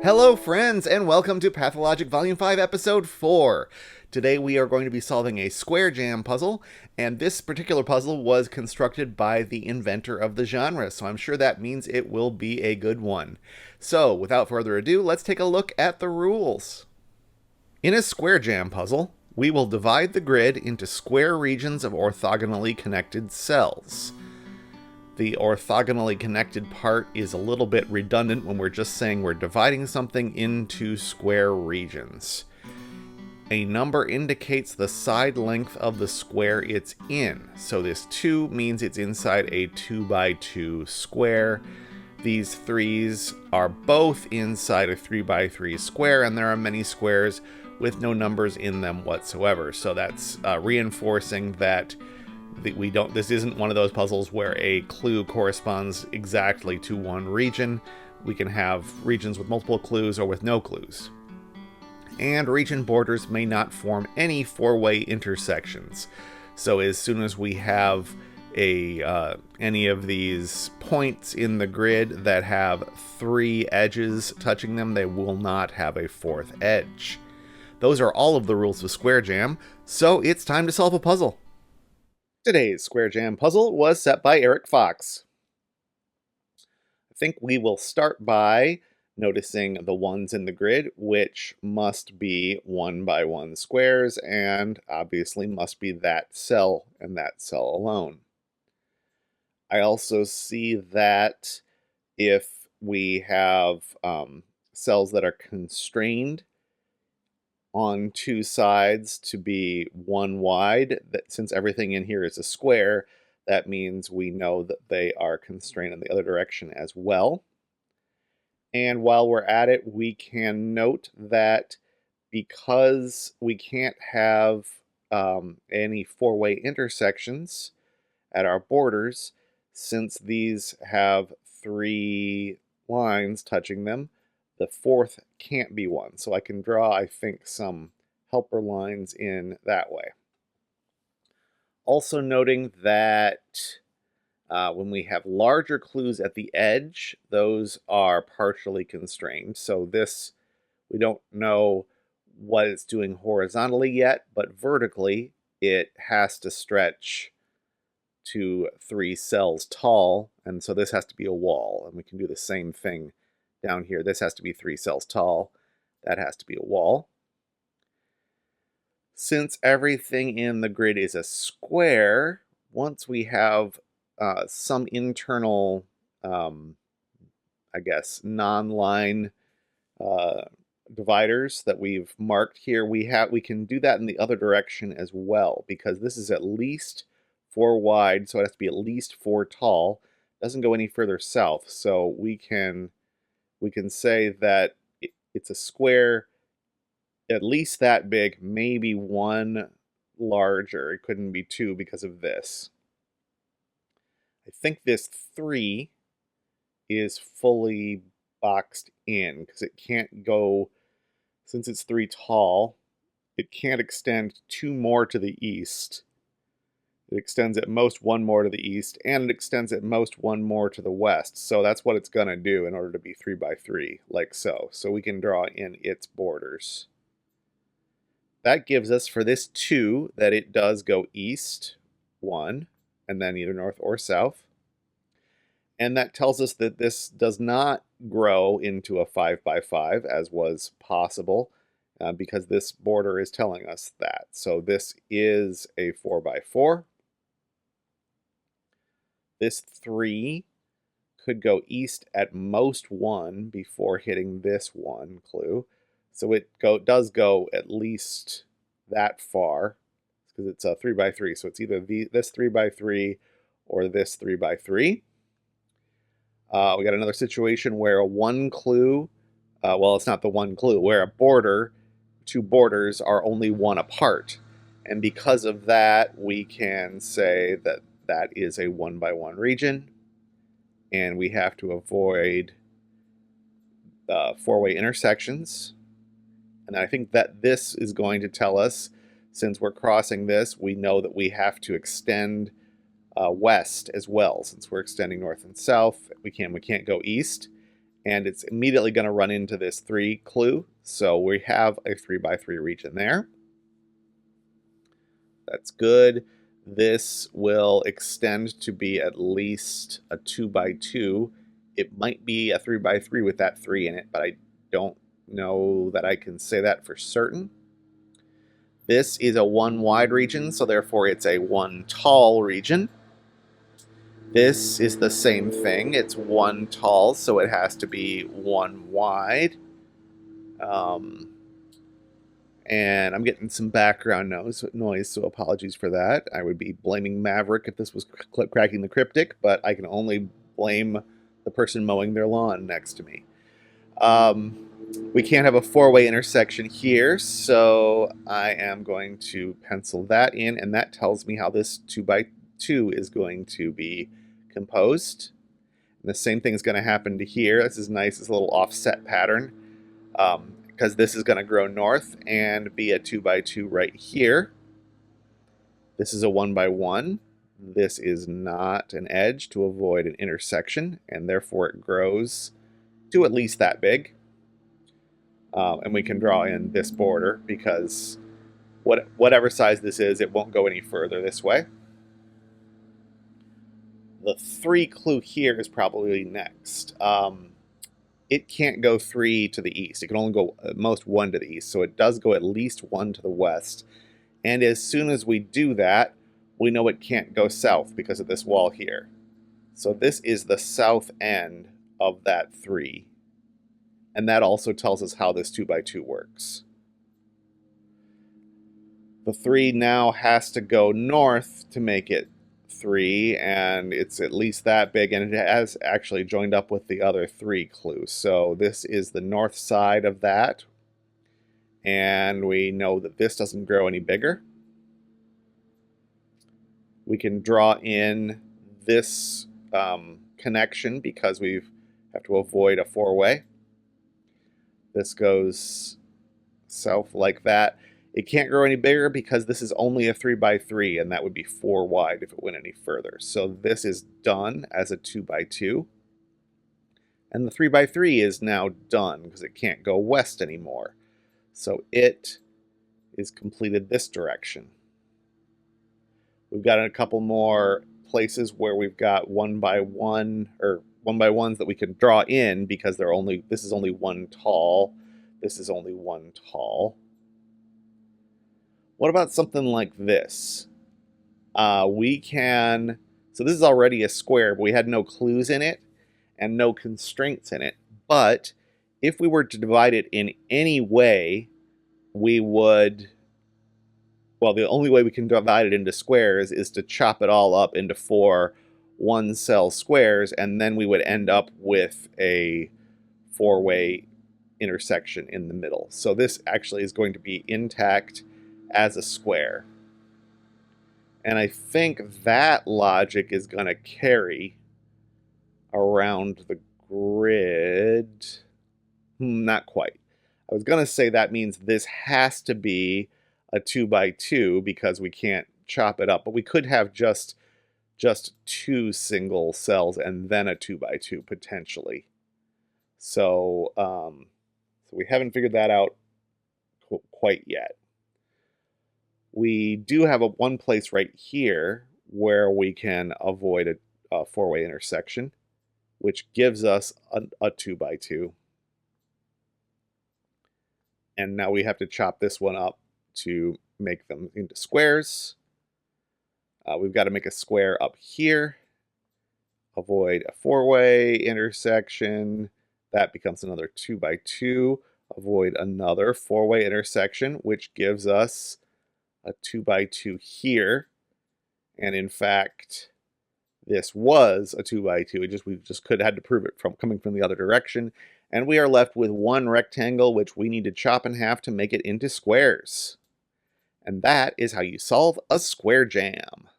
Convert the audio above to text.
Hello, friends, and welcome to Pathologic Volume 5, Episode 4. Today we are going to be solving a square jam puzzle, and this particular puzzle was constructed by the inventor of the genre, so I'm sure that means it will be a good one. So, without further ado, let's take a look at the rules. In a square jam puzzle, we will divide the grid into square regions of orthogonally connected cells. The orthogonally connected part is a little bit redundant when we're just saying we're dividing something into square regions. A number indicates the side length of the square it's in. So this 2 means it's inside a 2 by 2 square. These 3's are both inside a 3 by 3 square, and there are many squares with no numbers in them whatsoever. So that's reinforcing that this isn't one of those puzzles where a clue corresponds exactly to one region. We can have regions with multiple clues or with no clues. And region borders may not form any four-way intersections. So as soon as we have any of these points in the grid that have 3 edges touching them, they will not have a 4th edge. Those are all of the rules of Square Jam, so it's time to solve a puzzle. Today's Square Jam puzzle was set by Eric Fox. I think we will start by noticing the ones in the grid, which must be 1 by 1 squares, and obviously must be that cell and that cell alone. I also see that if we have cells that are constrained on 2 sides to be 1 wide, that since everything in here is a square, that means we know that they are constrained in the other direction as well. And while we're at it, we can note that because we can't have any 4-way intersections at our borders, since these have 3 lines touching them, the 4th can't be 1. So I can draw, I think, some helper lines in that way. Also noting that when we have larger clues at the edge, those are partially constrained. So this, we don't know what it's doing horizontally yet, but vertically it has to stretch to 3 cells tall, and so this has to be a wall, and we can do the same thing down here. This has to be 3 cells tall. That has to be a wall. Since everything in the grid is a square, once we have some internal, I guess, non-line dividers that we've marked here, we can do that in the other direction as well, because this is at least 4 wide, so it has to be at least 4 tall. It doesn't go any further south, so we can say that it's a square at least that big, maybe 1 larger. It couldn't be 2 because of this. I think this 3 is fully boxed in because it can't go, since it's 3 tall, it can't extend 2 more to the east. It extends at most 1 more to the east, and it extends at most 1 more to the west. So that's what it's going to do in order to be 3 by 3, like so. So we can draw in its borders. That gives us, for this 2, that it does go east 1, and then either north or south. And that tells us that this does not grow into a 5 by 5, as was possible, because this border is telling us that. So this is a 4 by 4. This 3 could go east at most 1 before hitting this 1 clue. So it does go at least that far, because it's a 3 by 3. So it's either this 3 by 3 or this 3 by 3. We got another situation where a 1 clue, well, it's not the 1 clue, where a border, 2 borders are only 1 apart. And because of that, we can say that that is a 1 by 1 region, and we have to avoid 4-way intersections. And I think that this is going to tell us, since we're crossing this, we know that we have to extend west as well. Since we're extending north and south, we can't go east. and it's immediately going to run into this 3 clue. So we have a 3x3 region there. That's good. This will extend to be at least a 2x2. It might be a 3x3 with that 3 in it, but I don't know that I can say that for certain. This is a 1 wide region, so therefore it's a 1 tall region. This is the same thing. It's 1 tall, so it has to be 1 wide. And I'm getting some background noise, so apologies for that. I would be blaming Maverick if this was cracking the cryptic, but I can only blame the person mowing their lawn next to me. We can't have a 4-way intersection here, so I am going to pencil that in, and that tells me how this 2x2 is going to be composed. And the same thing is going to happen to here. This is nice, this little offset pattern, because this is going to grow north and be a 2x2 right here. This is a 1x1. This is not an edge to avoid an intersection, and therefore it grows to at least that big. And we can draw in this border because whatever size this is, it won't go any further this way. The 3 clue here is probably next. It can't go 3 to the east. It can only go at most 1 to the east. So it does go at least 1 to the west. And as soon as we do that, we know it can't go south because of this wall here. So this is the south end of that 3. And that also tells us how this 2x2 works. The 3 now has to go north to make it 3, and it's at least that big, and it has actually joined up with the other 3 clues. So this is the north side of that, and we know that this doesn't grow any bigger. We can draw in this connection because we have to avoid a 4-way. This goes south like that. It can't grow any bigger because this is only a 3x3, and that would be 4 wide if it went any further. So this is done as a 2x2. And the 3x3 is now done because it can't go west anymore. So it is completed this direction. We've got a couple more places where we've got 1x1 or 1x1s that we can draw in because this is only 1 tall. This is only 1 tall. What about something like this? So this is already a square, but we had no clues in it and no constraints in it. But if we were to divide it in any way, we would, well, the only way we can divide it into squares is to chop it all up into 4 1-cell squares, and then we would end up with a 4-way intersection in the middle. So this actually is going to be intact as a square. And I think that logic is going to carry around the grid. Not quite. I was going to say that means this has to be a 2x2 because we can't chop it up, but we could have just 2 single cells and then a 2x2 potentially. So, so we haven't figured that out quite yet. We do have one place right here where we can avoid a 4-way intersection, which gives us a 2x2. And now we have to chop this one up to make them into squares. We've got to make a square up here, avoid a 4-way intersection. That becomes another 2x2. Avoid another 4-way intersection, which gives us a 2x2 here. And in fact, this was a 2x2. We just had to prove it from coming from the other direction. And we are left with 1 rectangle, which we need to chop in half to make it into squares. And that is how you solve a square jam.